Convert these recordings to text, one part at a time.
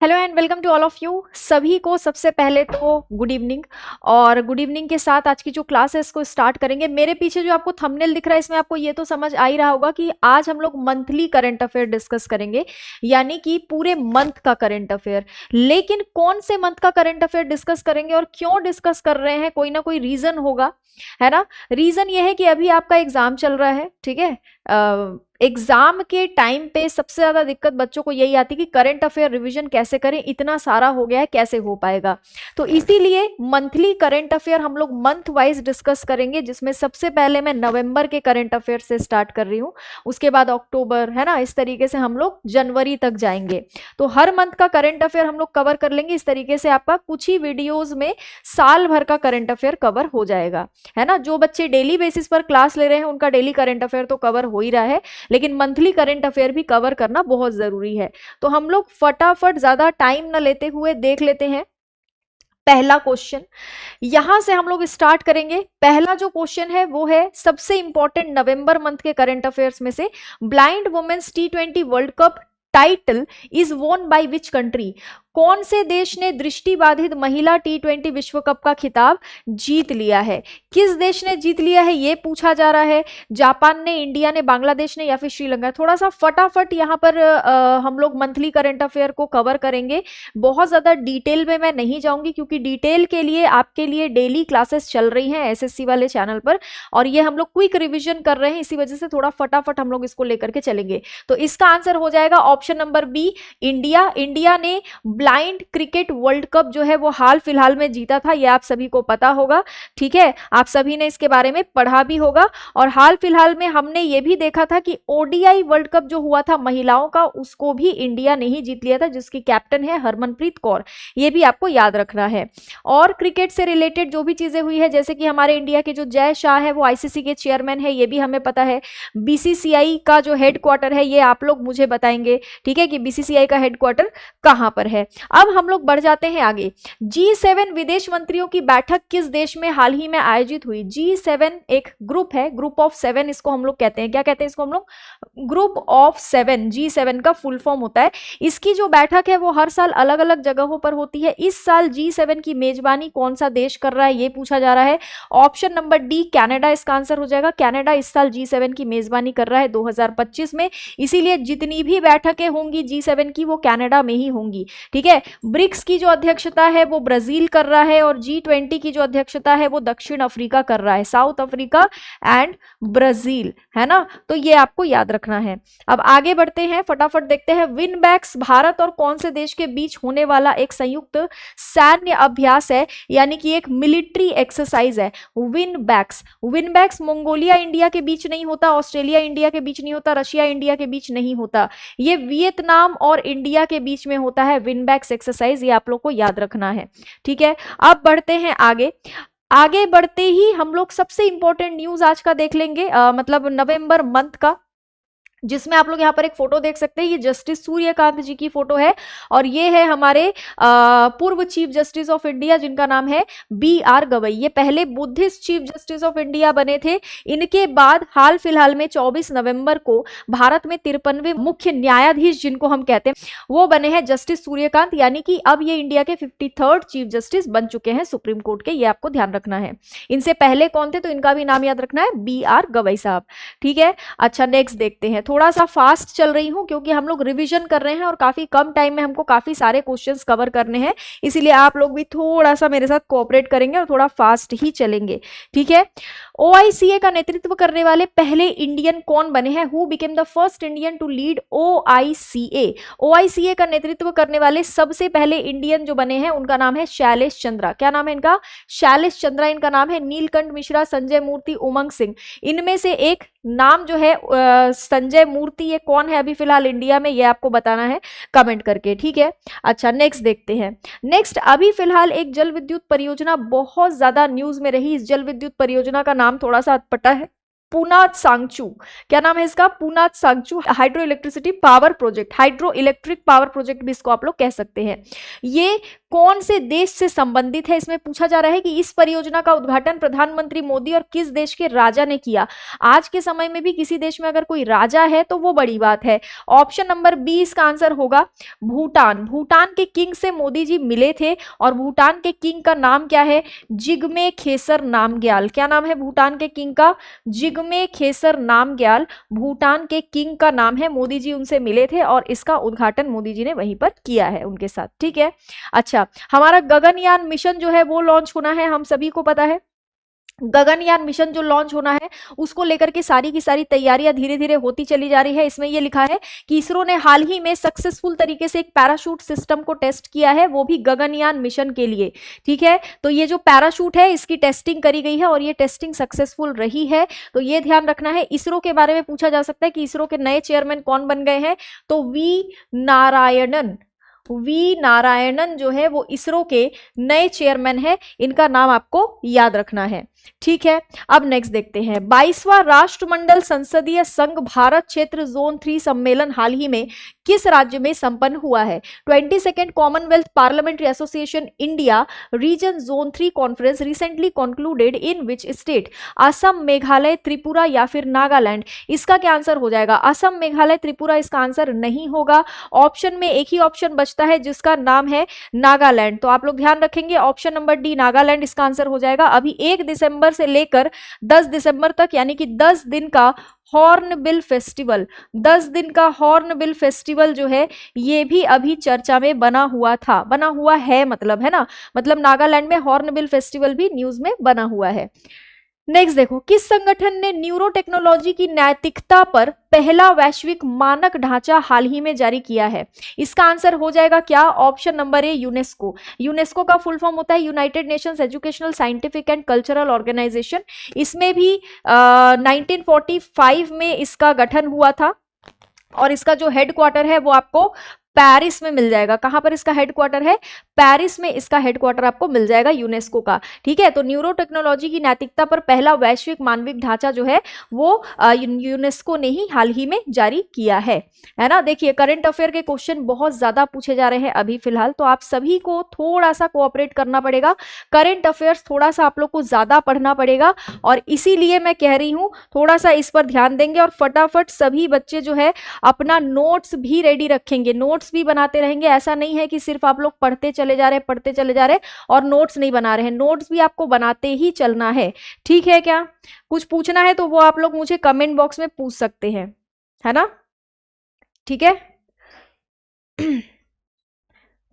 Hello and welcome to all of you. सभी को सबसे पहले तो गुड इवनिंग। और गुड इवनिंग के साथ आज की जो क्लास है इसको स्टार्ट करेंगे। मेरे पीछे जो आपको थंबनेल दिख रहा है इसमें आपको ये तो समझ आ ही रहा होगा कि आज हम लोग मंथली करंट अफेयर डिस्कस करेंगे, यानी कि पूरे मंथ का करंट अफेयर। लेकिन कौन से मंथ का करंट अफेयर डिस्कस करेंगे और क्यों डिस्कस कर रहे हैं, कोई ना कोई रीजन होगा, है ना। रीजन ये है कि अभी आपका एग्जाम चल रहा है, ठीक है। एग्जाम के टाइम पे सबसे ज्यादा दिक्कत बच्चों को यही आती है कि करंट अफेयर रिवीजन कैसे करें, इतना सारा हो गया है कैसे हो पाएगा। तो इसीलिए मंथली करंट अफेयर हम लोग मंथ वाइज डिस्कस करेंगे, जिसमें सबसे पहले मैं नवंबर के करंट अफेयर से स्टार्ट कर रही हूँ, उसके बाद अक्टूबर, है ना। इस तरीके से हम लोग जनवरी तक जाएंगे। तो हर मंथ का करंट अफेयर हम लोग कवर कर लेंगे। इस तरीके से आपका कुछ ही वीडियोज में साल भर का करंट अफेयर कवर हो जाएगा, है ना। जो बच्चे डेली बेसिस पर क्लास ले रहे हैं उनका डेली करंट अफेयर तो कवर हो ही रहा है, लेकिन मंथली करंट अफेयर भी कवर करना बहुत जरूरी है। तो हम लोग फटाफट ज्यादा टाइम न लेते हुए देख लेते हैं पहला क्वेश्चन। यहां से हम लोग स्टार्ट करेंगे। पहला जो क्वेश्चन है वो है सबसे इंपॉर्टेंट नवंबर मंथ के करंट अफेयर्स में से, blind women's T20 world cup title is won by which country. कौन से देश ने दृष्टिबाधित महिला T20 विश्व कप का खिताब जीत लिया है। किस देश ने जीत लिया है ये पूछा जा रहा है। जापान ने, इंडिया ने, बांग्लादेश ने या फिर श्रीलंका। थोड़ा सा फटाफट यहाँ पर हम लोग मंथली करंट अफेयर को कवर करेंगे। बहुत ज्यादा डिटेल में मैं नहीं जाऊंगी क्योंकि डिटेल के लिए आपके लिए डेली क्लासेस चल रही हैं एसएससी वाले चैनल पर, और ये हम लोग क्विक रिविजन कर रहे हैं, इसी वजह से थोड़ा फटाफट हम लोग इसको लेकर के चलेंगे। तो इसका आंसर हो जाएगा option number B, India. India ने ब्लाइंड क्रिकेट वर्ल्ड कप जो है वो हाल फिलहाल में जीता था, ये आप सभी को पता होगा, ठीक है। आप सभी ने इसके बारे में पढ़ा भी होगा। और हाल फिलहाल में हमने ये भी देखा था कि ओडीआई वर्ल्ड कप जो हुआ था महिलाओं का, उसको भी इंडिया ने ही जीत लिया था, जिसकी कैप्टन है हरमनप्रीत कौर। ये भी आपको याद रखना है। और क्रिकेट से रिलेटेड जो भी चीजें हुई है, जैसे कि हमारे इंडिया के जो जय शाह है वो आईसीसी के चेयरमैन है, ये भी हमें पता है। बीसीसीआई का जो हेडक्वार्टर है ये आप लोग मुझे बताएंगे, ठीक है, कि बीसीसीआई का हेडक्वार्टर कहां पर है। अब हम लोग बढ़ जाते हैं आगे। G7 विदेश मंत्रियों की बैठक किस देश में हाल ही में आयोजित हुई। G7 एक ग्रुप है, ग्रुप ऑफ 7 इसको हम लोग कहते हैं। क्या कहते हैं इसको हम लोग? Group of 7। G7 का फुल फॉर्म होता है। इसकी जो बैठक है वो हर साल अलग अलग जगहों पर होती है। इस साल G7 की मेजबानी कौन सा देश कर रहा है ये पूछा जा रहा है। ऑप्शन नंबर डी, कनाडा इसका आंसर हो जाएगा। कनाडा इस साल G7 की मेजबानी कर रहा है 2025 में, इसीलिए जितनी भी बैठकें होंगी G7 की वो कनाडा में ही होंगी, ठीक है। ब्रिक्स की जो अध्यक्षता है वो ब्राजील कर रहा है, और G20 की जो अध्यक्षता है वो दक्षिण अफ्रीका कर रहा है, साउथ अफ्रीका एंड ब्राजील, है ना। तो ये आपको याद रखना है। अब आगे बढ़ते हैं, फटाफट देखते हैं। विनबैक्स भारत और कौन से देश के बीच होने वाला एक संयुक्त सैन्य अभ्यास है, यानी कि एक मिलिट्री एक्सरसाइज है। विनबैक्स, विनबैक्स मंगोलिया इंडिया के बीच नहीं होता, ऑस्ट्रेलिया इंडिया के बीच नहीं होता, रशिया इंडिया के बीच नहीं होता, ये वियतनाम और इंडिया के बीच में होता है विनबैक्स एक्सरसाइज। ये आप लोग को याद रखना है, ठीक है। अब बढ़ते हैं आगे। आगे बढ़ते ही हम लोग सबसे इंपॉर्टेंट न्यूज आज का देख लेंगे, मतलब नवंबर मंथ का, जिसमें आप लोग यहाँ पर एक फोटो देख सकते हैं। ये जस्टिस सूर्यकांत जी की फोटो है, और ये है हमारे पूर्व चीफ जस्टिस ऑफ इंडिया जिनका नाम है BR गवई। ये पहले Buddhist chief justice of India बने थे। इनके बाद हाल फिलहाल में 24 नवंबर को भारत में 53वें मुख्य न्यायाधीश जिनको हम कहते हैं वो बने हैं जस्टिस सूर्यकांत, यानी कि अब ये इंडिया के 53rd चीफ जस्टिस बन चुके हैं सुप्रीम कोर्ट के। ये आपको ध्यान रखना है। इनसे पहले कौन थे तो इनका भी नाम याद रखना है, BR गवई साहब, ठीक है। अच्छा, नेक्स्ट देखते हैं। थोड़ा सा फास्ट चल रही हूं क्योंकि हम लोग रिवीजन कर रहे हैं और काफी कम टाइम में हमको काफी सारे क्वेश्चंस कवर करने हैं, इसीलिए आप लोग भी थोड़ा सा मेरे साथ कोऑपरेट करेंगे और थोड़ा फास्ट ही चलेंगे, ठीक है। OICA का नेतृत्व करने वाले पहले इंडियन कौन बने हैं। Who became the first Indian to lead OICA। OICA का नेतृत्व करने वाले सबसे पहले इंडियन जो बने हैं उनका नाम है शैलेश चंद्रा। क्या नाम है इनका? शैलेश चंद्रा इनका नाम है। नीलकंठ मिश्रा, संजय मूर्ति, उमंग सिंह, इनमें से एक नाम जो है संजय मूर्ति, ये कौन है अभी फिलहाल इंडिया में, ये आपको बताना है कमेंट करके, ठीक है। अच्छा, नेक्स्ट देखते हैं। नेक्स्ट, अभी फिलहाल एक जल विद्युत परियोजना बहुत ज्यादा न्यूज में रही। इस जल विद्युत परियोजना का नाम थोड़ा सा अटपटा है, पुनात सांगचू, क्या नाम है इसका, Punatsangchhu hydro electricity power project, hydro electric power project भी इसको आप लोग कह सकते हैं। ये कौन से देश से संबंधित है, इसमें पूछा जा रहा है कि इस परियोजना का उद्घाटन प्रधानमंत्री मोदी और किस देश के राजा ने किया। आज के समय में भी किसी देश में अगर कोई राजा है तो वो बड़ी बात है। ऑप्शन नंबर बी इसका आंसर होगा भूटान। भूटान के किंग से मोदी जी मिले थे और भूटान के किंग का नाम क्या है, जिग्मे खेसर नामग्याल। क्या नाम है भूटान के किंग का, जिग्मे खेसर नामग्याल भूटान के किंग का नाम है। मोदी जी उनसे मिले थे और इसका उद्घाटन मोदी जी ने वहीं पर किया है उनके साथ, ठीक है। अच्छा, हमारा गगनयान मिशन जो है वो लॉन्च होना है, हम सभी को पता है। गगनयान मिशन जो लॉन्च होना है उसको लेकर के सारी की सारी तैयारियां धीरे धीरे होती चली जा रही है। इसमें ये लिखा है कि इसरो ने हाल ही में सक्सेसफुल तरीके से एक पैराशूट सिस्टम को टेस्ट किया है, वो भी गगनयान मिशन के लिए, ठीक है। तो ये जो पैराशूट है इसकी टेस्टिंग करी गई है और ये टेस्टिंग सक्सेसफुल रही है, तो ये ध्यान रखना है। इसरो के बारे में पूछा जा सकता है कि इसरो के नए चेयरमैन कौन बन गए हैं, तो वी नारायणन जो है वो इसरो के नए चेयरमैन है, इनका नाम आपको याद रखना है, ठीक है। अब नेक्स्ट देखते हैं, 22वां राष्ट्रमंडल संसदीय संघ भारत क्षेत्र जोन 3 सम्मेलन हाल ही में किस राज्य में संपन्न हुआ है। 22nd Commonwealth parliamentary association India region zone 3 conference recently concluded in which state, Assam, Meghalaya, Tripura या फिर नागालैंड। इसका क्या आंसर हो जाएगा, असम, मेघालय, त्रिपुरा इसका आंसर नहीं होगा। ऑप्शन में एक ही ऑप्शन बचता है जिसका नाम है नागालैंड, तो आप लोग ध्यान रखेंगे ऑप्शन नंबर डी नागालैंड इसका आंसर हो जाएगा। अभी 1 दिसंबर से लेकर 10 दिसंबर तक यानी कि 10 दिन का हॉर्नबिल फेस्टिवल, 10 दिन का हॉर्नबिल फेस्टिवल जो है ये भी अभी चर्चा में बना हुआ था, बना हुआ है मतलब, है ना, मतलब नागालैंड में हॉर्नबिल फेस्टिवल भी न्यूज में बना हुआ है। नेक्स्ट देखो, किस संगठन ने न्यूरो टेक्नोलॉजी की नैतिकता पर पहला वैश्विक मानक ढांचा हाल ही में जारी किया है। इसका आंसर हो जाएगा क्या, option number A UNESCO. UNESCO का फुल फॉर्म होता है United Nations Educational Scientific and Cultural Organization. इसमें भी 1945 में इसका गठन हुआ था और इसका जो हेडक्वार्टर है वो आपको पेरिस में मिल जाएगा। कहां पर इसका हेडक्वार्टर है, पेरिस में इसका हेडक्वार्टर आपको मिल जाएगा यूनेस्को का, ठीक है। तो न्यूरो टेक्नोलॉजी की नैतिकता पर पहला वैश्विक मानविक ढांचा जो है वो यूनेस्को ने ही हाल ही में जारी किया है ना। देखिए करंट अफेयर के क्वेश्चन बहुत ज्यादा पूछे जा रहे हैं अभी फिलहाल, तो आप सभी को थोड़ा सा कोऑपरेट करना पड़ेगा, करंट अफेयर्स थोड़ा सा आप लोग को ज्यादा पढ़ना पड़ेगा और इसीलिए मैं कह रही हूं थोड़ा सा इस पर ध्यान देंगे और फटाफट सभी बच्चे जो है अपना नोट्स भी रेडी रखेंगे, नोट्स भी बनाते रहेंगे। ऐसा नहीं है कि सिर्फ आप लोग पढ़ते चले जा रहे और नोट्स नहीं बना रहे हैं, नोट्स भी आपको बनाते ही चलना है, ठीक है। क्या कुछ पूछना है तो वो आप लोग मुझे कमेंट बॉक्स में पूछ सकते हैं, है ना, ठीक है।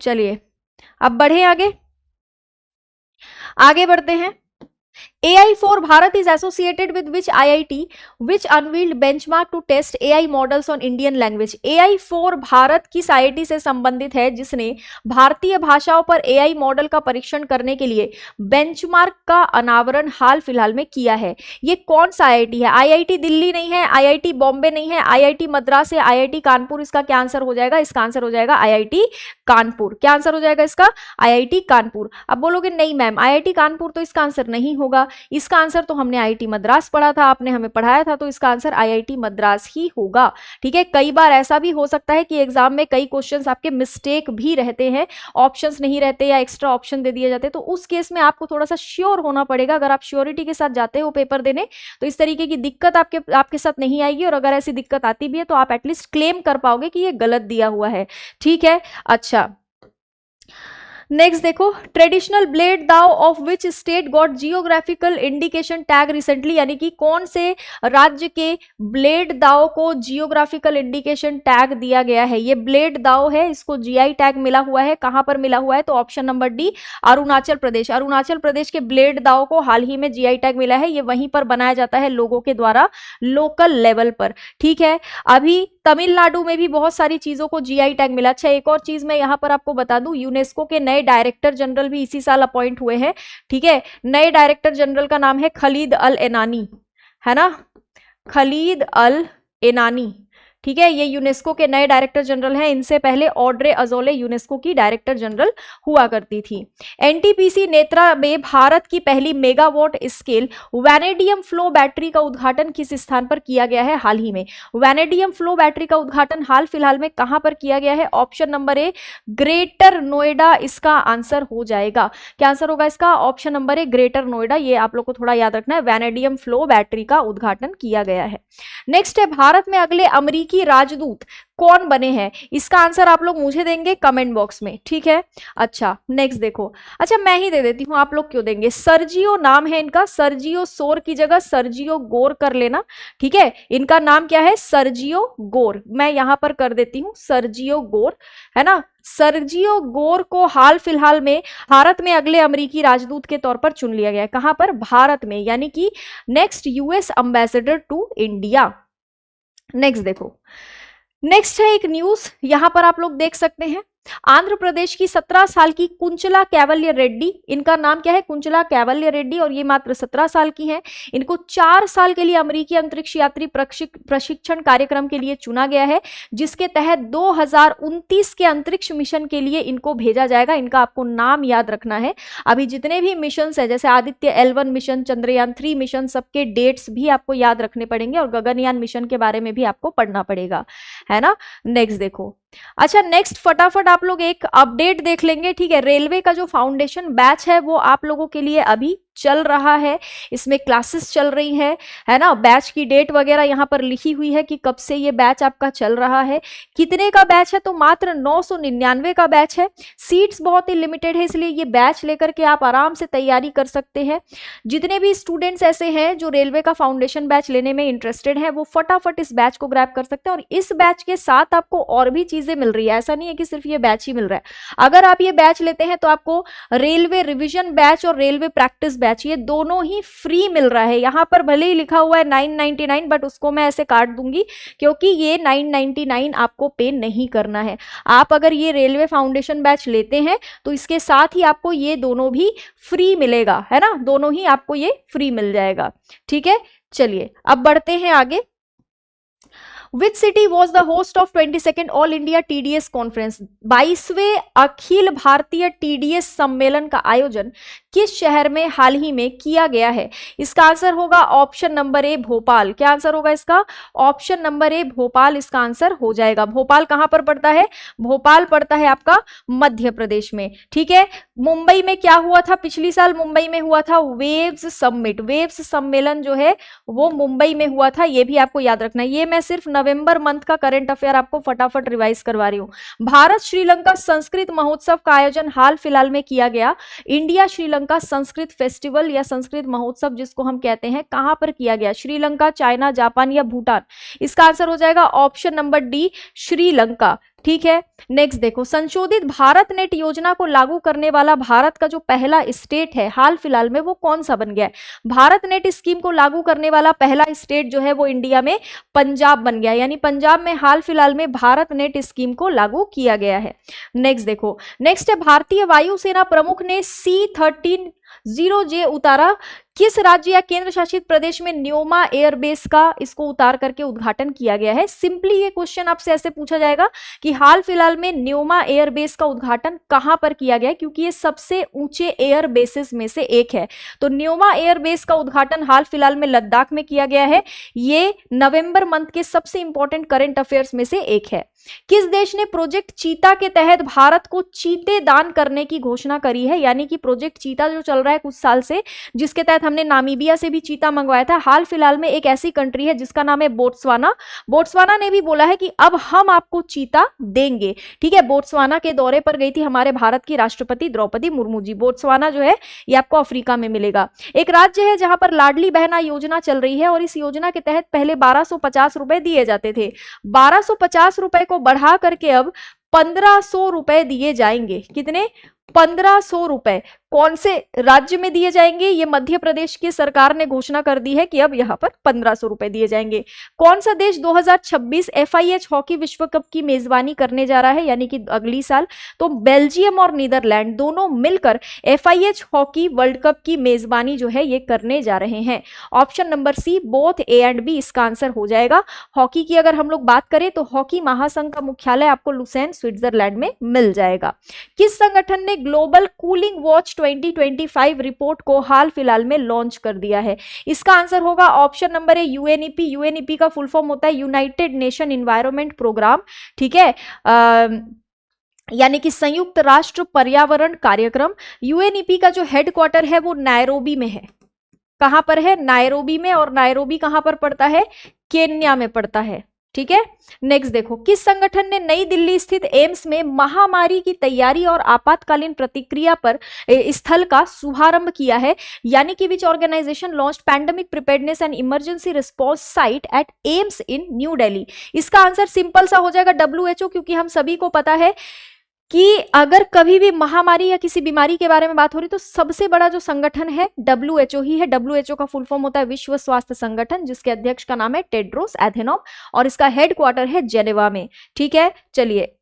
चलिए अब बढ़े आगे बढ़ते हैं। AI for Bharat is associated with which IIT which unveiled benchmark to test AI models on Indian language। AI for Bharat किस IIT से संबंधित है जिसने भारतीय भाषाओं पर AI मॉडल का परीक्षण करने के लिए बेंचमार्क का अनावरण हाल फिलहाल में किया है। ये कौन सा IIT है, IIT दिल्ली नहीं है, IIT बॉम्बे नहीं है, IIT मद्रास है, IIT कानपुर। इसका क्या आंसर हो जाएगा, इसका आंसर हो जाएगा IIT कानपुर। क्या आंसर हो जाएगा इसका, IIT कानपुर। अब बोलोगे नहीं मैम IIT कानपुर तो इसका आंसर नहीं होगा, इसका आंसर तो हमने आईआईटी मद्रास पढ़ा था, आपने हमें पढ़ाया था, तो इसका आंसर आईआईटी मद्रास ही होगा, ठीक है। कई बार ऐसा भी हो सकता है कि एग्जाम में कई क्वेश्चंस आपके मिस्टेक भी रहते हैं, ऑप्शंस नहीं रहते या एक्स्ट्रा ऑप्शन दे दिए जाते हैं, तो उस केस में आपको थोड़ा सा श्योर होना पड़ेगा। अगर आप श्योरिटी के साथ जाते हो पेपर देने तो इस तरीके की दिक्कत आपके साथ नहीं आएगी, और अगर ऐसी दिक्कत आती भी है तो आप एटलीस्ट क्लेम कर पाओगे कि ये गलत दिया हुआ है, ठीक है। अच्छा नेक्स्ट देखो, ट्रेडिशनल ब्लेड दाव of which state got geographical indication tag recently, यानी कि कौन से राज्य के ब्लेड दाव को जियोग्राफिकल इंडिकेशन टैग दिया गया है। ये ब्लेड दाव है, इसको जीआई टैग मिला हुआ है, कहां पर मिला हुआ है, तो option number D Arunachal Pradesh. Arunachal Pradesh के ब्लेड दाव को हाल ही में जीआई टैग मिला है, ये वहीं पर बनाया जाता है लोगों के द्वारा लोकल लेवल पर, ठीक है। अभी तमिलनाडु में भी बहुत सारी चीजों को जीआई टैग मिला। अच्छा एक और चीज मैं यहां पर आपको बता दूं, यूनेस्को के नए डायरेक्टर जनरल भी इसी साल अपॉइंट हुए हैं, ठीक है। नए डायरेक्टर जनरल का नाम है खलीद अल एनानी, है ना, खलीद अल एनानी, ठीक है, ये यूनेस्को के नए डायरेक्टर जनरल हैं। इनसे पहले ऑड्रे अजोले यूनेस्को की डायरेक्टर जनरल हुआ करती थी। एनटीपीसी नेत्रा में भारत की पहली megawatt scale vanadium flow battery का उद्घाटन किस स्थान पर किया गया है हाल ही में? वैनेडियम फ्लो बैटरी का उद्घाटन हाल फिलहाल में कहां पर किया गया है? ऑप्शन नंबर ए ग्रेटर नोएडा इसका आंसर हो जाएगा। क्या आंसर होगा इसका? ऑप्शन नंबर ए ग्रेटर नोएडा। ये आप लोग को थोड़ा याद रखना है, वैनेडियम फ्लो बैटरी का उद्घाटन किया गया है। नेक्स्ट है, भारत में अगले अमेरिकी राजदूत कौन बने हैं? इसका आंसर आप लोग मुझे देंगे कमेंट बॉक्स में, ठीक है। अच्छा नेक्स्ट देखो, अच्छा मैं ही दे देती हूँ, आप लोग क्यों देंगे? सर्जियो नाम है इनका, सर्जियो सोर की जगह सर्जियो गोर कर लेना, ठीक है। इनका नाम क्या है? Sergio Gor. मैं यहां पर कर देती हूँ सर्जियो गोर, है ना। सर्जियो गोर को हाल फिलहाल में भारत में अगले अमेरिकी राजदूत के तौर पर चुन लिया गया है। कहां पर? भारत में, यानी कि next US ambassador to India. Next देखो, नेक्स्ट है एक न्यूज, यहां पर आप लोग देख सकते हैं, आंध्र प्रदेश की 17 साल की कुंचला कैवल्य रेड्डी, इनका नाम क्या है? कुंचला कैवल्य रेड्डी, और ये मात्र 17 साल की हैं। इनको 4 साल के लिए अमेरिकी अंतरिक्ष यात्री प्रशिक्षण कार्यक्रम के लिए चुना गया है, जिसके तहत 2029 के अंतरिक्ष मिशन के लिए इनको भेजा जाएगा। इनका आपको नाम याद रखना है। अभी जितने भी मिशन है, जैसे Aditya L1 mission, Chandrayaan 3 mission, सबके डेट्स भी आपको याद रखने पड़ेंगे, और गगनयान मिशन के बारे में भी आपको पढ़ना पड़ेगा, है ना। नेक्स्ट देखो, अच्छा नेक्स्ट फटाफट आप लोग एक अपडेट देख लेंगे, ठीक है। रेलवे का जो फाउंडेशन बैच है वो आप लोगों के लिए अभी चल रहा है, इसमें क्लासेस चल रही है ना। बैच की डेट वगैरह यहाँ पर लिखी हुई है कि कब से ये बैच आपका चल रहा है। कितने का बैच है? तो मात्र 999 का बैच है। सीट्स बहुत ही लिमिटेड है, इसलिए ये बैच लेकर के आप आराम से तैयारी कर सकते हैं। जितने भी स्टूडेंट्स ऐसे हैं जो रेलवे का फाउंडेशन बैच लेने में इंटरेस्टेड है, वो फटाफट इस बैच को ग्रैब कर सकते हैं। और इस बैच के साथ आपको और भी चीजें मिल रही है, ऐसा नहीं है कि सिर्फ ये बैच ही मिल रहा है। अगर आप ये बैच लेते हैं तो आपको रेलवे रिविजन बैच और रेलवे प्रैक्टिस बैच, ये दोनों ही फ्री मिल रहा है। यहां पर भले ही लिखा हुआ है 999, बट उसको मैं ऐसे काट दूंगी, क्योंकि ये 999 आपको पे नहीं करना है। आप अगर ये रेलवे फाउंडेशन बैच लेते हैं तो इसके साथ ही आपको ये दोनों भी फ्री मिलेगा, है ना। दोनों ही आपको ये फ्री मिल जाएगा, ठीक है। चलिए अब बढ़ते हैं आगे। Which city was the host of 22nd all India TDS conference? 22वें अखिल भारतीय TDS सम्मेलन का आयोजन किस शहर में हाल ही में किया गया है? इसका आंसर होगा ऑप्शन नंबर ए भोपाल। क्या आंसर होगा इसका? ऑप्शन नंबर ए भोपाल इसका आंसर हो जाएगा। भोपाल कहां पर पड़ता है? भोपाल पड़ता है आपका मध्य प्रदेश में, ठीक है। मुंबई में क्या हुआ था? पिछली साल मुंबई में हुआ था वेव्स समिट, वेव्स सम्मेलन जो है वो मुंबई में हुआ था, ये भी आपको याद रखना है। ये मैं सिर्फ नवंबर मंथ का करंट अफेयर आपको फटाफट रिवाइज करवा रही हूं। भारत श्रीलंका संस्कृत महोत्सव का आयोजन हाल फिलहाल में किया गया, इंडिया श्रीलंका संस्कृत फेस्टिवल या संस्कृत महोत्सव जिसको हम कहते हैं, कहां पर किया गया? श्रीलंका, चाइना, जापान या भूटान? इसका आंसर हो जाएगा ऑप्शन नंबर डी श्रीलंका, ठीक है। नेक्स्ट देखो, संशोधित भारत नेट योजना को लागू करने वाला भारत का जो पहला स्टेट है हाल फिलहाल में, वो कौन सा बन गया है? भारत नेट स्कीम को लागू करने वाला पहला स्टेट जो है वो इंडिया में पंजाब बन गया, यानी पंजाब में हाल फिलहाल में भारत नेट स्कीम को लागू किया गया है। नेक्स्ट देखो, नेक्स्ट है भारतीय वायुसेना प्रमुख ने C-13-0J उतारा, किस राज्य या केंद्र शासित प्रदेश में न्योमा एयरबेस का इसको उतार करके उद्घाटन किया गया है? सिंपली ये क्वेश्चन आपसे ऐसे पूछा जाएगा कि हाल फिलहाल में न्योमा एयरबेस का उद्घाटन कहां पर किया गया है, क्योंकि ये सबसे ऊंचे एयर बेसिस में से एक है। तो न्योमा एयरबेस का उद्घाटन हाल फिलहाल में लद्दाख में किया गया है। ये नवंबर मंथ के सबसे इंपॉर्टेंट करंट अफेयर्स में से एक है। किस देश ने प्रोजेक्ट चीता के तहत भारत को चीते दान करने की घोषणा करी है? यानी कि प्रोजेक्ट चीता जो चल रहा है कुछ साल से, जिसके तहत हमने नामीबिया से भी चीता मंगवाया था, हाल फिलहाल में एक ऐसी कंट्री है जिसका नाम है बोट्सवाना। बोट्सवाना ने भी बोला है कि अब हम आपको चीता देंगे, ठीक है। बोट्सवाना के दौरे पर गई थी हमारे भारत की राष्ट्रपति द्रौपदी मुर्मू जी। बोट्सवाना जो है ये आपको अफ्रीका में मिलेगा। एक राज्य है जहां पर लाडली बहना योजना चल रही है, और इस योजना के तहत पहले 1250 रुपए दिए जाते थे। 1250 रुपए को बढ़ा करके अब ₹1500 दिए जाएंगे। कितने? ₹1500। कौन से राज्य में दिए जाएंगे? ये मध्य प्रदेश की सरकार ने घोषणा कर दी है कि अब यहाँ पर ₹1500 दिए जाएंगे। कौन सा देश 2026 FIH हॉकी विश्व कप की मेजबानी करने जा रहा है, यानी कि अगली साल? तो बेल्जियम और नीदरलैंड दोनों मिलकर FIH हॉकी वर्ल्ड कप की मेजबानी जो है ये करने जा रहे हैं। Option number C, both A and B इसका आंसर हो जाएगा। हॉकी की अगर हम लोग बात करें तो हॉकी महासंघ का मुख्यालय आपको लुसेन स्विट्जरलैंड में मिल जाएगा। किस संगठन ने ग्लोबल कूलिंग वॉच 2025 रिपोर्ट को हाल फिलहाल में लॉन्च कर दिया है? इसका आंसर होगा ऑप्शन नंबर ए, यूएनईपी। यूएनईपी का फुल फॉर्म होता है यूनाइटेड नेशन एनवायरनमेंट प्रोग्राम, ठीक है, यानी कि संयुक्त राष्ट्र पर्यावरण कार्यक्रम। यूएनईपी का जो हेडक्वार्टर है वो नायरोबी में है। कहां पर है? नायरोबी में। और नायरोबी कहां पर पड़ता है? केन्या में पड़ता है, ठीक है। नेक्स्ट देखो, किस संगठन ने नई दिल्ली स्थित एम्स में महामारी की तैयारी और आपातकालीन प्रतिक्रिया पर स्थल का शुभारंभ किया है, यानी कि which organisation launched pandemic preparedness and emergency response site at AIIMS in New Delhi? इसका आंसर सिंपल सा हो जाएगा WHO, क्योंकि हम सभी को पता है कि अगर कभी भी महामारी या किसी बीमारी के बारे में बात हो रही तो सबसे बड़ा जो संगठन है WHO ही है। WHO का फुल फॉर्म होता है विश्व स्वास्थ्य संगठन, जिसके अध्यक्ष का नाम है टेड्रोस एधेनॉम और इसका हेडक्वार्टर है जेनेवा में, ठीक है। चलिए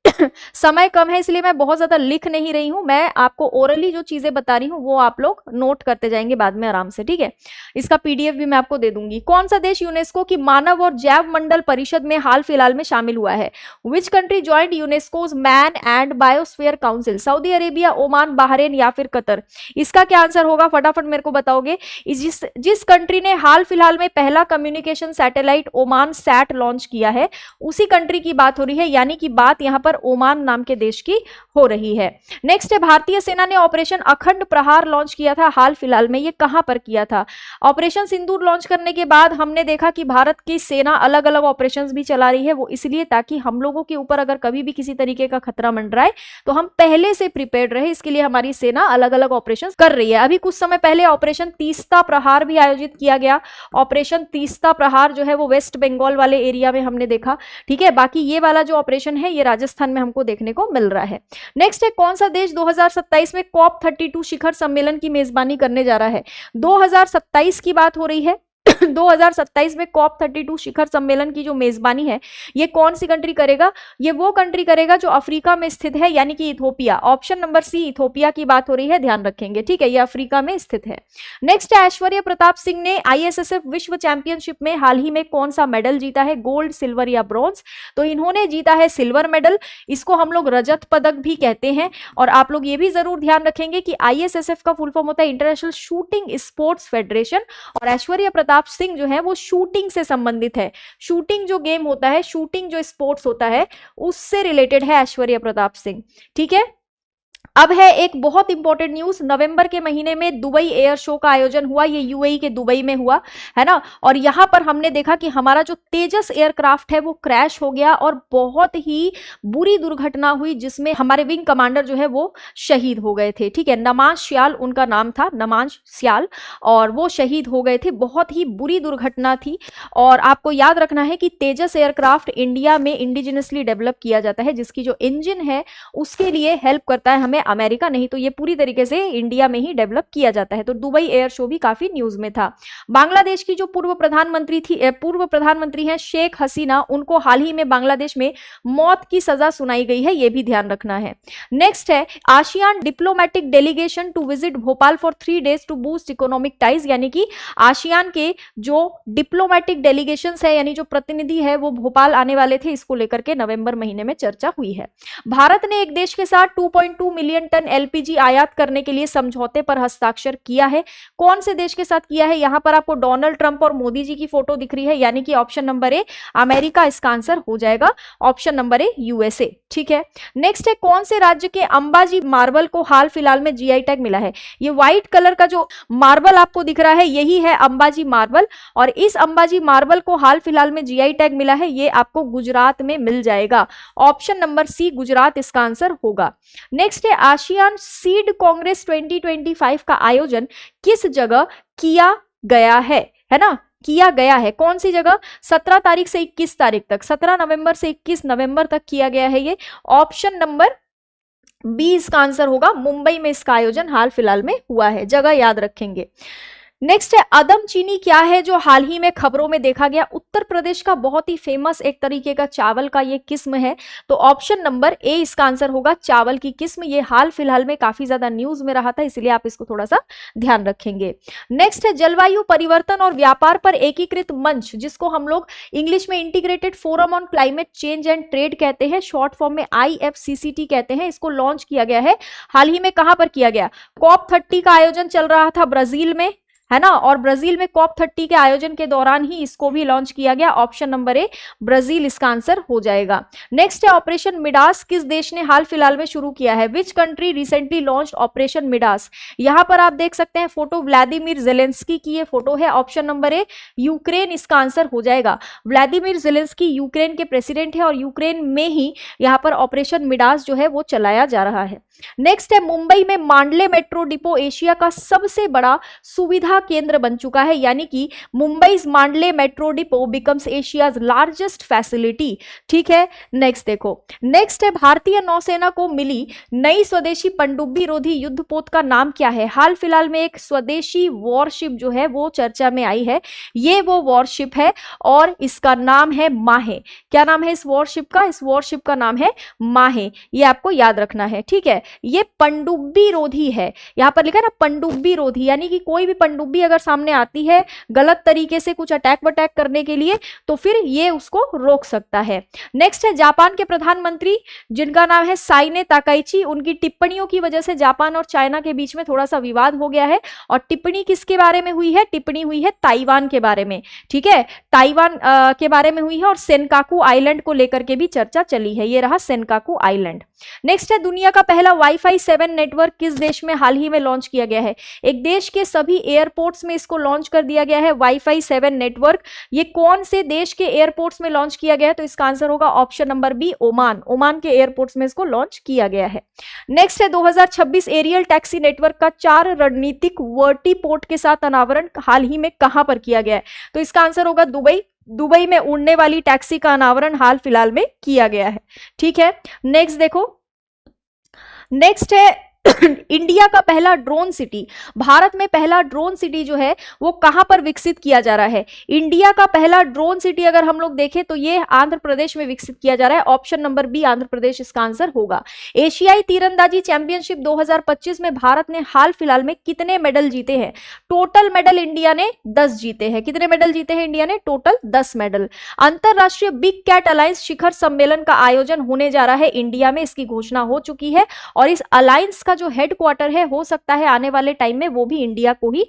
समय कम है इसलिए मैं बहुत ज्यादा लिख नहीं रही हूं, मैं आपको ओरली जो चीजें बता रही हूं वो आप लोग नोट करते जाएंगे बाद में आराम से, ठीक है। इसका PDF भी मैं आपको दे दूंगी। कौन सा देश यूनेस्को की मानव और जैव मंडल परिषद में हाल फिलहाल में शामिल हुआ है? Which country joined UNESCO's man and biosphere council? Saudi Arabia, Oman, Bahrain या फिर कतर? इसका क्या आंसर होगा? फटाफट मेरे को बताओगे। जिस कंट्री ने हाल फिलहाल में पहला communication satellite Oman Sat launch किया है उसी कंट्री की बात हो रही है, यानी कि बात यहां पर ओमान नाम के देश की हो रही है। नेक्स्ट है, भारतीय सेना ने ऑपरेशन अखंड प्रहार लॉन्च किया था हाल फिलहाल में, ये कहां पर किया था? ऑपरेशन सिंदूर लॉन्च करने के बाद हमने देखा कि भारत की सेना अलग अलग ऑपरेशंस भी चला रही है, वो इसलिए ताकि हम लोगों के ऊपर अगर कभी भी किसी तरीके का खतरा मंडराए तो हम पहले से प्रिपेयर्ड रहे, इसके लिए हमारी सेना अलग अलग ऑपरेशंस कर रही है। अभी कुछ समय पहले ऑपरेशन तीस्ता प्रहार भी आयोजित किया गया। ऑपरेशन तीस्ता प्रहार जो है वो वेस्ट बंगाल वाले एरिया में हमने देखा, ठीक है। बाकी ये वाला जो ऑपरेशन है ये राजस्थान में हमको देखने को मिल रहा है। नेक्स्ट है, कौन सा देश 2027 में COP32 शिखर सम्मेलन की मेजबानी करने जा रहा है? 2027 की बात हो रही है 2027 में COP32 शिखर सम्मेलन की जो मेजबानी है ये कौन सी कंट्री करेगा? ये वो कंट्री करेगा जो अफ्रीका में स्थित है, यानी कि Ethiopia. Option number C, Ethiopia की बात हो रही है, ध्यान रखेंगे, ठीक है, ये अफ्रीका में स्थित है। नेक्स्ट है, ऐश्वर्या प्रताप सिंह ने ISSF विश्व चैंपियनशिप में हाल ही में कौन सा मेडल जीता है? गोल्ड, सिल्वर या ब्रॉन्ज? तो इन्होंने जीता है सिल्वर मेडल, इसको हम लोग रजत पदक भी कहते हैं। और आप लोग ये भी जरूर ध्यान रखेंगे कि ISSF का फुल फॉर्म होता है इंटरनेशनल शूटिंग स्पोर्ट्स फेडरेशन, और ऐश्वर्या प्रताप सिंह जो है वो शूटिंग से संबंधित है। शूटिंग जो गेम होता है, शूटिंग जो स्पोर्ट्स होता है उससे रिलेटेड है ऐश्वर्या प्रताप सिंह, ठीक है। अब है एक बहुत इंपॉर्टेंट न्यूज, नवंबर के महीने में दुबई एयर शो का आयोजन हुआ, ये UAE के दुबई में हुआ है ना। और यहां पर हमने देखा कि हमारा जो तेजस एयरक्राफ्ट है वो क्रैश हो गया और बहुत ही बुरी दुर्घटना हुई, जिसमें हमारे विंग कमांडर जो है वो शहीद हो गए थे, ठीक है। नमाज श्याल उनका नाम था, नमाज श्याल, और वो शहीद हो गए थे। बहुत ही बुरी दुर्घटना थी। और आपको याद रखना है कि तेजस एयरक्राफ्ट इंडिया में इंडिजिनसली डेवलप किया जाता है, जिसकी जो इंजन है उसके लिए हेल्प करता है हमें अमेरिका, नहीं तो ये पूरी तरीके से इंडिया में ही डेवलप किया जाता है। तो दुबई एयर शो भी काफी न्यूज में था। बांग्लादेश की जो पूर्व प्रधानमंत्री हैं शेख हसीना, उनको हाल ही में बांग्लादेश में मौत की सजा सुनाई गई है, ये भी ध्यान रखना है। नेक्स्ट है, ASEAN diplomatic delegation to visit Bhopal for 3 days to boost economic ties, यानी कि आसियान के जो डिप्लोमेटिक डेलीगेशन है, यानी जो प्रतिनिधि है वो भोपाल आने वाले थे, इसको लेकर के नवंबर महीने में चर्चा हुई है। भारत ने एक देश के साथ 2.2 मिलियन टन LPG आयात करने के लिए समझौते पर हस्ताक्षर किया है। कौन से देश के साथ किया है? यहां पर आपको डोनाल्ड ट्रंप और मोदी जी की फोटो दिख रही है, यानी कि ऑप्शन नंबर ए अमेरिका इसका आंसर हो जाएगा। ऑप्शन नंबर ए USA, ठीक है। नेक्स्ट है, कौन से राज्य के अंबाजी मार्बल को हाल फिलहाल में GI टैग मिला है? ये व्हाइट कलर का जो मार्बल आपको दिख रहा है यही है अंबाजी मार्बल, और इस अंबाजी मार्बल को हाल फिलहाल में GI टैग मिला है, ये आपको गुजरात में मिल जाएगा। ऑप्शन नंबर सी, गुजरात इसका आंसर होगा। नेक्स्ट है, आसियान सीड कांग्रेस 2025 का आयोजन किस जगह किया गया है ना? किया गया है। कौन सी जगह? 17 तारीख से 21 तारीख तक, 17 नवंबर से 21 नवंबर तक किया गया है ये। ऑप्शन नंबर बी इसका आंसर होगा। मुंबई में इसका आयोजन हाल फिलहाल में हुआ है, जगह याद रखेंगे। नेक्स्ट है अदम चीनी क्या है जो हाल ही में खबरों में देखा गया? उत्तर प्रदेश का बहुत ही फेमस एक तरीके का चावल का ये किस्म है, तो ऑप्शन नंबर ए इसका आंसर होगा, चावल की किस्म। ये हाल फिलहाल में काफी ज्यादा न्यूज में रहा था, इसलिए आप इसको थोड़ा सा ध्यान रखेंगे। नेक्स्ट है जलवायु परिवर्तन और व्यापार पर एकीकृत मंच, जिसको हम लोग इंग्लिश में integrated forum on climate change and trade कहते हैं, शॉर्ट फॉर्म में IFCCT कहते हैं। इसको लॉन्च किया गया है हाल ही में। कहां पर किया गया? COP30 का आयोजन चल रहा था ब्राजील में, है ना, और ब्राजील में COP30 के आयोजन के दौरान ही इसको भी लॉन्च किया गया। ऑप्शन नंबर ए ब्राजील इसका आंसर हो जाएगा। नेक्स्ट है ऑपरेशन मिडास किस देश ने हाल फिलहाल में शुरू किया है? Which country recently launched operation Midas? यहां पर आप देख सकते हैं फोटो, व्लादिमीर जेलेंस्की की ये फोटो है। ऑप्शन नंबर ए यूक्रेन इसका आंसर हो जाएगा। व्लादिमीर जेलेंस्की यूक्रेन के प्रेसिडेंट है और यूक्रेन में ही यहां पर ऑपरेशन मिडास जो है वो चलाया जा रहा है। नेक्स्ट है मुंबई में मांडले मेट्रो डिपो एशिया का सबसे बड़ा सुविधा केंद्र बन चुका है, यानी कि Mumbai Mandale metro depot becomes Asia's largest facility. ठीक है, नेक्स्ट देखो। नेक्स्ट है भारतीय नौसेना को मिली नई स्वदेशी पनडुब्बी रोधी युद्धपोत का नाम क्या है? हाल फिलहाल में एक स्वदेशी वॉरशिप जो है वो चर्चा में आई है। ये वो वॉरशिप है और इसका नाम है माहे। क्या नाम है इस वॉरशिप का? इस वॉरशिप का नाम है माहे। ये आपको याद रखना है, ठीक है। ये पनडुब्बी रोधी है, यहां पर लिखा है ना पनडुब्बी रोधी, यानी कि कोई भी पनडुब्बी अगर सामने आती है गलत तरीके से कुछ अटैक वटैक करने के लिए, तो फिर ये उसको रोक सकता है। नेक्स्ट है जापान के प्रधानमंत्री जिनका नाम है साइने ताकाइची, उनकी टिप्पणियों की वजह से जापान और चाइना के बीच में थोड़ा सा विवाद हो गया है। और टिप्पणी किसके बारे में हुई है? टिप्पणी हुई है ताइवान के बारे में, ठीक है, ताइवान के बारे में हुई है। और सेनकाकू आइलैंड को लेकर के भी चर्चा चली है। ये रहा सेनकाकू आइलैंड। नेक्स्ट है दुनिया का पहला वाईफाई 7 नेटवर्क किस देश में हाल ही में लॉन्च किया गया है? एक देश के सभी एयरपोर्ट्स में इसको लॉन्च कर दिया गया है, वाईफाई 7 नेटवर्क। ये कौन से देश के एयरपोर्ट्स में लॉन्च किया गया है? तो इसका आंसर होगा option number B Oman. Oman के एयरपोर्ट्स में इसको लॉन्च किया गया है। नेक्स्ट है 2026 एरियल टैक्सी नेटवर्क का 4 रणनीतिक वर्टीपोर्ट के साथ अनावरण हाल ही में कहां पर किया गया है? तो इसका आंसर होगा दुबई। दुबई में उड़ने वाली टैक्सी का अनावरण हाल फिलहाल में किया गया है, ठीक है। नेक्स्ट देखो। नेक्स्ट है इंडिया का पहला ड्रोन सिटी। भारत में पहला ड्रोन सिटी जो है वो कहां पर विकसित किया जा रहा है? इंडिया का पहला ड्रोन सिटी अगर हम लोग देखें तो ये आंध्र प्रदेश में विकसित किया जा रहा है। Option number B Andhra Pradesh इसका आंसर होगा। एशियाई तीरंदाजी चैंपियनशिप 2025 में भारत ने हाल फिलहाल में कितने मेडल जीते हैं? टोटल मेडल इंडिया ने 10 जीते हैं। कितने मेडल जीते हैं इंडिया ने? Total 10 medal. अंतरराष्ट्रीय बिग कैट अलायंस शिखर सम्मेलन का आयोजन होने जा रहा है इंडिया में, इसकी घोषणा हो चुकी है। और इस अलायंस का जो हेडक्वार्टर है हो सकता है आने वाले टाइम में वो भी इंडिया को ही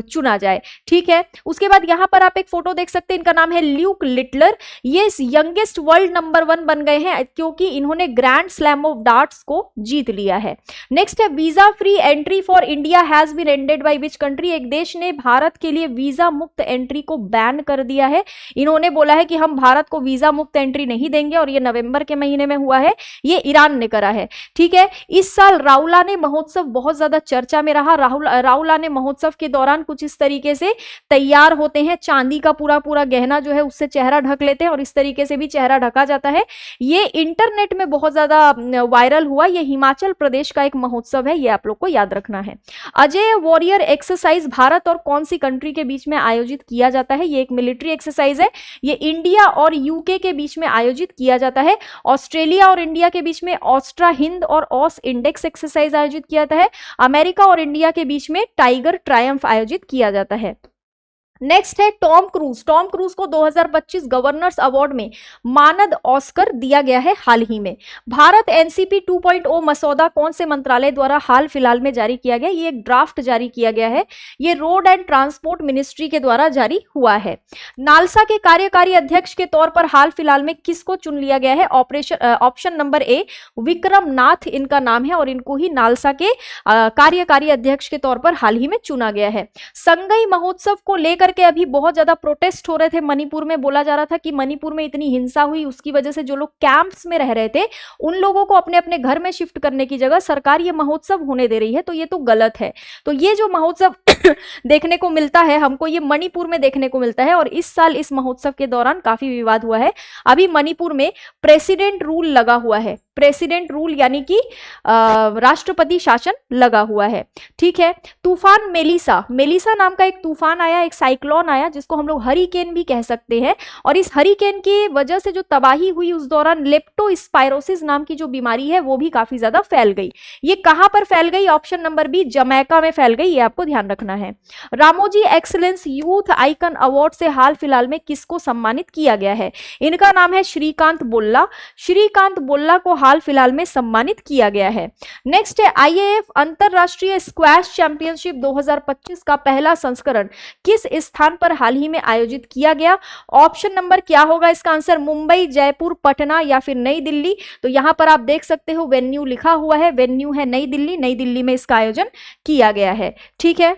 चुना जाए, ठीक है। उसके बाद यहां पर आप एक फोटो देख सकते हैं, इनका नाम है ल्यूक लिटलर। ये यंगेस्ट वर्ल्ड नंबर 1 बन गए हैं क्योंकि इन्होंने ग्रैंड स्लैम ऑफ डार्ट्स को जीत लिया है। नेक्स्ट है visa free entry for India has been ended by which country? एक देश ने भारत के लिए वीजा मुक्त एंट्री को बैन कर दिया है। इन्होंने बोला है कि हम भारत को वीजा मुक्त एंट्री नहीं देंगे और ये नवंबर के महीने में हुआ है। ये ईरान ने करा है, ठीक है। इस साल राउलाने महोत्सव बहुत ज्यादा चर्चा में रहा। राउलाने महोत्सव के दौरान कुछ इस तरीके से तैयार होते हैं, चांदी का पूरा पूरा गहना जो है उससे चेहरा ढक लेते हैं और इस तरीके से भी चेहरा ढका जाता है। ये इंटरनेट में बहुत ज्यादा वायरल हुआ। ये हिमाचल प्रदेश का एक महोत्सव है, ये आप लोग को याद रखना है। अजय वॉरियर एक्सरसाइज भारत और कौन सी कंट्री के बीच में आयोजित किया जाता है? ये एक मिलिट्री एक्सरसाइज है। ये इंडिया और यूके के बीच में आयोजित किया जाता है। ऑस्ट्रेलिया और इंडिया के बीच में ऑस्ट्रा हिंद और ऑस इंडेक्स एक्सरसाइज आयोजित किया जाता है। अमेरिका और इंडिया के बीच में टाइगर ट्रायम्फ आयोजित किया जाता है। नेक्स्ट है टॉम क्रूज। टॉम क्रूज को 2025 गवर्नर्स अवार्ड में मानद ऑस्कर दिया गया है हाल ही में। भारत एनसीपी 2.0 मसौदा कौन से मंत्रालय द्वारा हाल फिलहाल में जारी किया गया? ये एक ड्राफ्ट जारी किया गया है। ये रोड एंड ट्रांसपोर्ट मिनिस्ट्री के द्वारा जारी हुआ है। नालसा के कार्यकारी अध्यक्ष के तौर पर हाल फिलहाल में किसको चुन लिया गया है? ऑप्शन नंबर ए विक्रम नाथ इनका नाम है और इनको ही नालसा के कार्यकारी अध्यक्ष के तौर पर हाल ही में चुना गया है। संगई महोत्सव को लेकर के अभी बहुत ज्यादा प्रोटेस्ट हो रहे थे मणिपुर में। बोला जा रहा था कि मणिपुर में इतनी हिंसा हुई, उसकी वजह से जो लोग कैंप्स में रह रहे थे उन लोगों को अपने अपने घर में शिफ्ट करने की जगह सरकार ये महोत्सव होने दे रही है, तो ये तो गलत है। तो ये जो महोत्सव देखने को मिलता है हमको, ये मणिपुर में देखने को मिलता है और इस साल इस महोत्सव के दौरान काफी विवाद हुआ है। अभी मणिपुर में प्रेसिडेंट रूल लगा हुआ है, प्रेसिडेंट रूल यानी कि राष्ट्रपति शासन लगा हुआ है। ठीक है, तूफान मेलिसा, मेलिसा नाम का एक तूफान आया, एक साइक्लोन आया जिसको हम लोग हरिकेन भी कह सकते हैं, और इस हरिकेन की वजह से जो तबाही हुई उस दौरान लेप्टोस्पायरोसिस नाम की जो बीमारी है वो भी काफी ज्यादा फैल गई। ये कहां पर फैल गई? ऑप्शन नंबर बी, जमैका में फैल गई, ये आपको ध्यान रखना है। Ramoji excellence youth icon award से हाल फिलहाल में किसको सम्मानित किया गया है? इनका नाम है श्रीकांत बोल्ला, श्रीकांत बोल्ला को हाल फिलहाल में सम्मानित किया गया है। नेक्स्ट है आईएएफ अंतरराष्ट्रीय स्क्वैश चैंपियनशिप 2025 का पहला संस्करण किस स्थान पर हाल ही में आयोजित किया गया? ऑप्शन नंबर क्या होगा इसका आंसर? मुंबई, जयपुर, पटना या फिर नई दिल्ली। तो यहां पर आप देख सकते हो वेन्यू लिखा हुआ है, वेन्यू है नई दिल्ली, नई दिल्ली में इसका आयोजन किया गया है। ठीक है,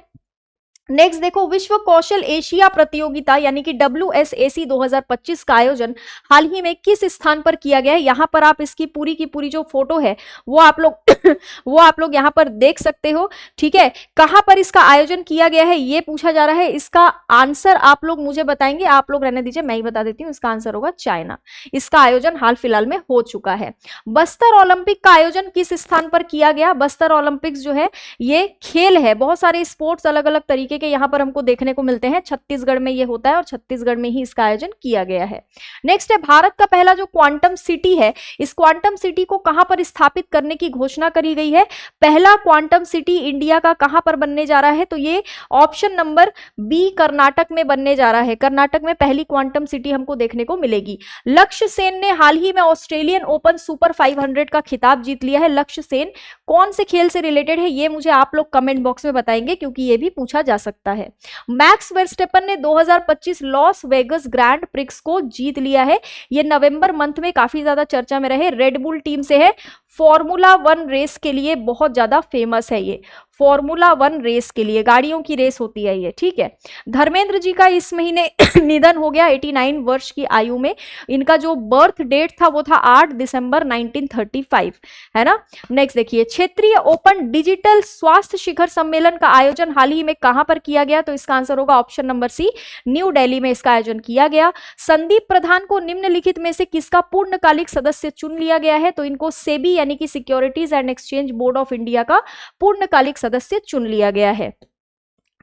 नेक्स्ट देखो, विश्व कौशल एशिया प्रतियोगिता यानी कि WSAC 2025 का आयोजन हाल ही में किस स्थान पर किया गया है? यहां पर आप इसकी पूरी की पूरी जो फोटो है वो आप लोग यहां पर देख सकते हो। ठीक है, कहां पर इसका आयोजन किया गया है ये पूछा जा रहा है। इसका आंसर आप लोग मुझे बताएंगे, आप लोग रहने दीजिए, मैं ही बता देती हूँ। इसका आंसर होगा चाइना। इसका आयोजन हाल फिलहाल में हो चुका है। बस्तर ओलंपिक का आयोजन किस स्थान पर किया गया? बस्तर ओलंपिक्स जो है ये खेल है, बहुत सारे स्पोर्ट्स अलग अलग तरीके के यहां पर हमको देखने को मिलते हैं। छत्तीसगढ़ में ये होता है और छत्तीसगढ़ में ही इसका आयोजन किया गया है। नेक्स्ट है भारत का पहला जो क्वांटम सिटी है, इस क्वांटम सिटी को कहां पर स्थापित करने की घोषणा करी गई है? पहला क्वांटम सिटी इंडिया का कहां पर बनने जा रहा है? तो ये ऑप्शन नंबर बी, कर्नाटक में बनने जा रहा है। कर्नाटक में पहली क्वांटम सिटी हमको देखने को मिलेगी। लक्ष्य सेन ने हाल ही में ऑस्ट्रेलियन ओपन सुपर 500 का खिताब जीत लिया है। लक्ष्य सेन कौन से खेल से रिलेटेड है ये मुझे आप लोग कमेंट बॉक्स में बताएंगे, क्योंकि ये भी पूछा जा सकता है। मैक्स वर्स्टेपन ने 2025 लॉस वेगस ग्रैंड प्रिक्स को जीत लिया है। ये नवंबर मंथ में काफी ज्यादा चर्चा में रहे, रेड बुल टीम से है। फॉर्मूला 1 रेस के लिए बहुत ज्यादा फेमस है ये, फॉर्मूला 1 रेस के लिए, गाड़ियों की रेस होती है ये। ठीक है, धर्मेंद्र जी का इस महीने निधन हो गया 89 वर्ष की आयु में। इनका जो बर्थ डेट था वो था 8 दिसंबर 1935, है ना। नेक्स्ट देखिए, क्षेत्रीय ओपन डिजिटल स्वास्थ्य शिखर सम्मेलन का आयोजन हाल ही में कहां पर किया गया? तो इसका आंसर होगा option number C, New Delhi में इसका आयोजन किया गया। संदीप प्रधान को निम्नलिखित में से किसका पूर्णकालिक सदस्य चुन लिया गया है? तो इनको सेबी यानी कि securities and exchange board of India का पूर्णकालिक सदस्य चुन लिया गया है।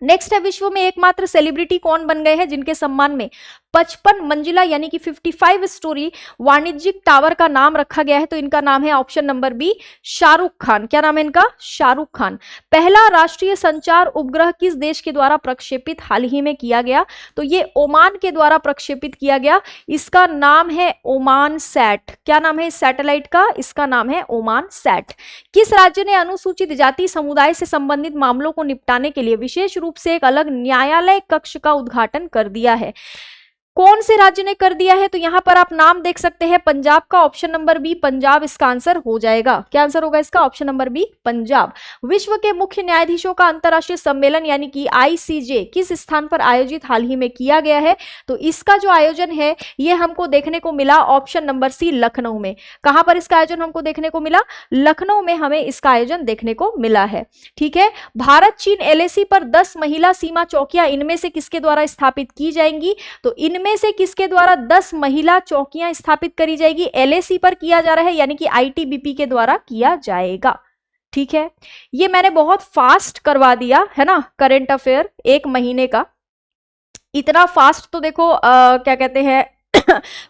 नेक्स्ट है, विश्व में एकमात्र सेलिब्रिटी कौन बन गए हैं जिनके सम्मान में 55 मंजिला यानी कि 55 स्टोरी वाणिज्यिक टावर का नाम रखा गया है? तो इनका नाम है option number B, Shahrukh Khan. क्या नाम है इनका? शाहरुख खान। पहला राष्ट्रीय संचार उपग्रह किस देश के द्वारा प्रक्षेपित हाल ही में किया गया? तो ये ओमान के द्वारा प्रक्षेपित किया गया। इसका नाम है ओमान सैट। क्या नाम है इस सैटेलाइट का? इसका नाम है ओमान सैट। किस राज्य ने अनुसूचित जाति समुदाय से संबंधित मामलों को निपटाने के लिए विशेष रूप से एक अलग न्यायालय कक्ष का उद्घाटन कर दिया है? कौन से राज्य ने कर दिया है? तो यहां पर आप नाम देख सकते हैं, पंजाब का। ऑप्शन नंबर बी, पंजाब इसका आंसर हो जाएगा। क्या आंसर होगा इसका? Option number B, Punjab. विश्व के मुख्य न्यायाधीशों का अंतरराष्ट्रीय सम्मेलन यानी कि ICJ किस स्थान पर आयोजित हाल ही में किया गया है? तो इसका जो आयोजन है ये हमको देखने को मिला ऑप्शन नंबर सी, लखनऊ में। कहां पर इसका आयोजन हमको देखने को मिला? लखनऊ में हमें इसका आयोजन देखने को मिला है। ठीक है, भारत चीन LAC पर 10 महिला सीमा चौकियां इनमें से किसके द्वारा स्थापित की जाएंगी? तो इनमें से किसके द्वारा 10 महिला चौकियां स्थापित करी जाएगी? LAC पर किया जा रहा है यानी कि ITBP के द्वारा किया जाएगा। ठीक है, ये मैंने बहुत फास्ट करवा दिया है ना, करंट अफेयर 1 महीने का। इतना फास्ट तो देखो क्या कहते हैं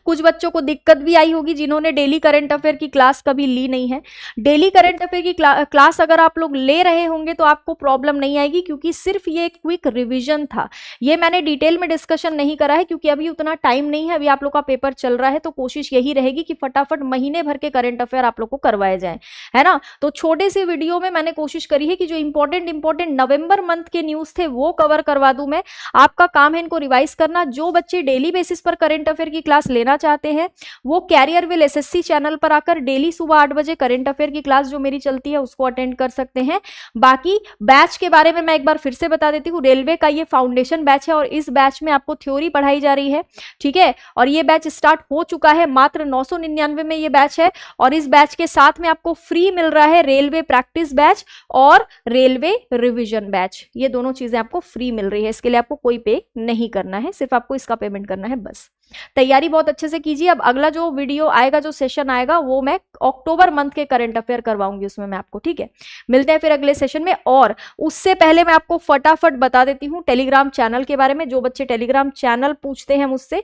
कुछ बच्चों को दिक्कत भी आई होगी जिन्होंने डेली करंट अफेयर की क्लास कभी ली नहीं है। डेली करंट अफेयर की क्लास अगर आप लोग ले रहे होंगे तो आपको प्रॉब्लम नहीं आएगी, क्योंकि सिर्फ ये क्विक रिवीजन था। ये मैंने डिटेल में डिस्कशन नहीं करा है क्योंकि अभी उतना टाइम नहीं है, अभी आप लोग का पेपर चल रहा है। तो कोशिश यही रहेगी कि फटाफट महीने भर के करंट अफेयर आप लोग को करवाए जाए, है ना। तो छोटे से वीडियो में मैंने कोशिश करी है कि जो इंपॉर्टेंट नवंबर मंथ के न्यूज थे वो कवर करवा दूं मैं। आपका काम है इनको रिवाइज करना। जो बच्चे डेली बेसिस पर करंट अफेयर की क्लास लेना चाहते हैं वो कैरियर विल एसएससी चैनल पर आकर डेली सुबह 8 बजे करंट अफेयर की क्लास जो मेरी चलती है उसको अटेंड कर सकते हैं। बाकी बैच के बारे में मैं एक बार फिर से बता देती हूँ, रेलवे का ये फाउंडेशन बैच है और इस बैच में आपको थ्योरी पढ़ाई जा रही है, ठीक है। और ये बैच स्टार्ट हो चुका है, मात्र 999 में ये बैच है और इस बैच के साथ में आपको फ्री मिल रहा है रेलवे प्रैक्टिस बैच और रेलवे रिवीजन बैच। ये दोनों चीजें आपको फ्री मिल रही है, इसके लिए आपको कोई पे नहीं करना है, सिर्फ आपको इसका पेमेंट करना है बस। तैयारी बहुत अच्छे से कीजिए। अब अगला जो वीडियो आएगा, जो सेशन आएगा, वो मैं अक्टूबर मंथ के करंट अफेयर करवाऊंगी उसमें मैं आपको, ठीक है। मिलते हैं फिर अगले सेशन में। और उससे पहले मैं आपको फटाफट बता देती हूँ टेलीग्राम चैनल के बारे में। जो बच्चे टेलीग्राम चैनल पूछते हैं मुझसे,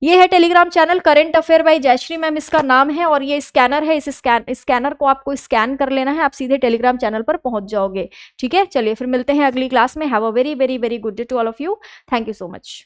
ये है Telegram channel current affair by Jayashree ma'am इसका नाम है और ये स्कैनर है। इस स्कैनर को आपको स्कैन कर लेना है, आप सीधे टेलीग्राम चैनल पर पहुंच जाओगे, ठीक है। चलिए फिर मिलते हैं अगली क्लास में। Have a very very very good day to all of you. Thank you so much.